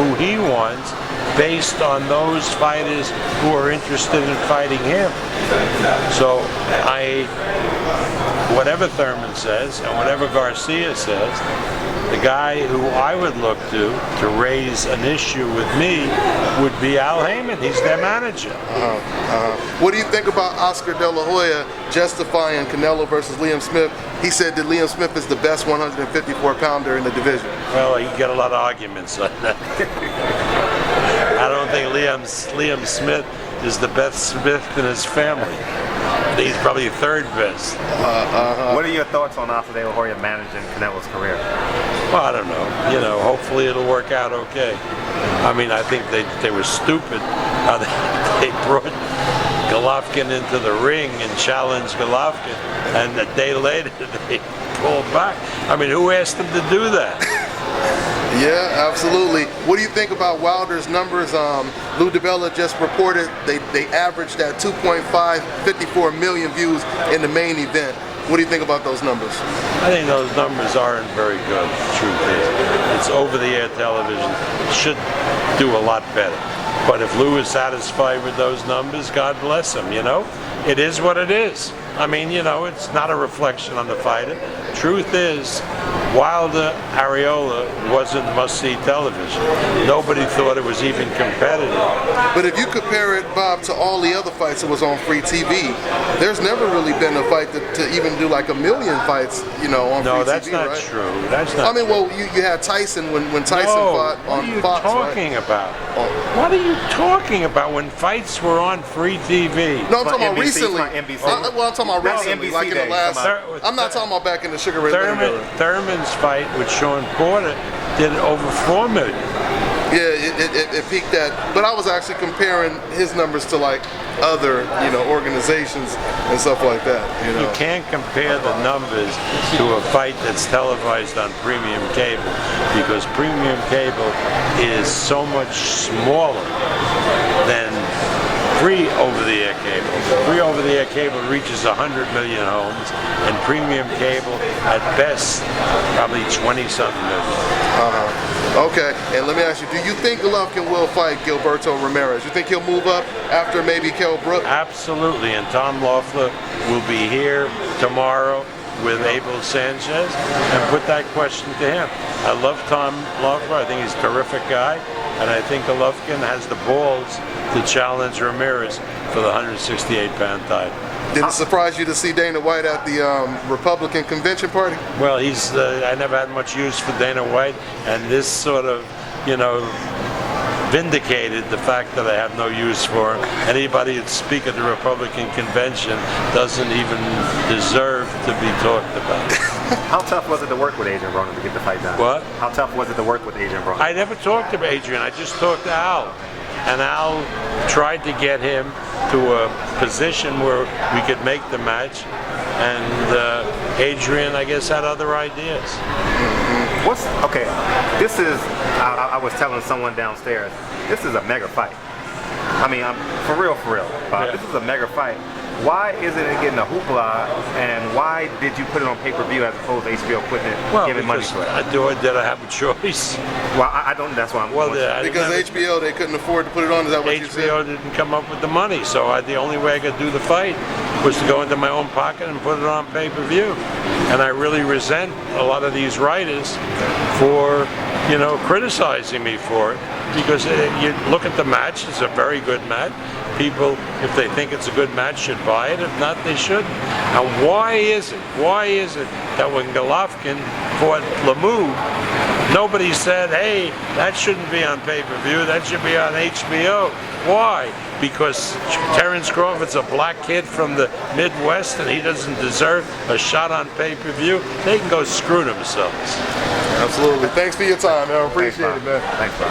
who he wants based on those fighters who are interested in fighting him. So whatever Thurman says and whatever Garcia says, the guy who I would look to raise an issue with me would be Al Heyman. He's their manager. What do you think about Oscar De La Hoya justifying Canelo versus Liam Smith? He said that Liam Smith is the best 154-pounder in the division. Well, you get a lot of arguments on that. I don't think Liam Smith is the best Smith in his family. He's probably third best. What are your thoughts on Oscar De La Hoya managing Canelo's career? Well, I don't know. You know, hopefully it'll work out okay. I mean, I think they were stupid how they brought Golovkin into the ring and challenged Golovkin, and a day later they pulled back. I mean, who asked them to do that? Yeah, absolutely. What do you think about Wilder's numbers? Lou DiBella just reported they averaged at 2.54 million views in the main event. What do you think about those numbers? I think those numbers aren't very good, the truth is. It's over-the-air television. It should do a lot better. But if Lou is satisfied with those numbers, God bless him, you know? It is what it is. I mean, you know, it's not a reflection on the fighter. Truth is, Wilder Areola wasn't must-see television. Nobody thought it was even competitive. But if you compare it, Bob, to all the other fights that was on free TV, there's never really been a fight to even do like a million fights, you know, on free TV, No, that's not right? true. That's not. I mean, well, you had Tyson when Tyson fought on Fox, right? What are you talking about? What are you talking about when fights were on free TV? No, I'm talking about NBC, recently. NBC. Well, I'm talking about Not recently, NBC like in the days, last. I'm not talking about back in the Sugar Ray Leonard era. Thurman's fight with Sean Porter did over 4 million. Yeah, it peaked at, but I was actually comparing his numbers to like other, you know, organizations and stuff like that. You know, You can't compare the numbers to a fight that's televised on premium cable, because premium cable is so much smaller than free over-the-air cable. Free over-the-air cable reaches 100 million homes, and premium cable, at best, probably 20-something million. Okay, and let me ask you, do you think Golovkin will fight Gilberto Ramirez? You think he'll move up after maybe Kell Brook? Absolutely, and Tom Loeffler will be here tomorrow with Abel Sanchez and put that question to him. I love Tom Loeffler. I think he's a terrific guy, and I think Golovkin has the balls to challenge Ramirez for the 168-pound title. Did it surprise you to see Dana White at the Republican convention party? Well, I never had much use for Dana White, and this sort of, you know, vindicated the fact that I have no use for him. Anybody who'd speak at the Republican convention doesn't even deserve to be talked about. How tough was it to work with Adrian Broner to get the fight done? What? How tough was it to work with Adrian Broner? I never talked to Adrian. I just talked to Al. And Al tried to get him to a position where we could make the match. And Adrian, I guess, had other ideas. Okay, this is, I was telling someone downstairs, this is a mega fight. I mean, for real, Yeah. This is a mega fight. Why isn't it getting a hoopla, and why did you put it on pay-per-view as opposed to HBO putting it, giving money for it? Did I have a choice? Well, I don't, that's why I'm Because HBO, they couldn't afford to put it on, is that what you said? HBO didn't come up with the money, so the only way I could do the fight was to go into my own pocket and put it on pay-per-view. And I really resent a lot of these writers for, you know, criticizing me for it, because you look at the match, it's a very good match. People, if they think it's a good match, should buy it. If not, they shouldn't. And why is it that when Golovkin fought Lemieux, nobody said, hey, that shouldn't be on pay-per-view, that should be on HBO? Why? Because Terrence Crawford's a black kid from the Midwest and he doesn't deserve a shot on pay-per-view? They can go screw themselves. Absolutely. Thanks for your time, man. I appreciate it, man. Thanks, bro.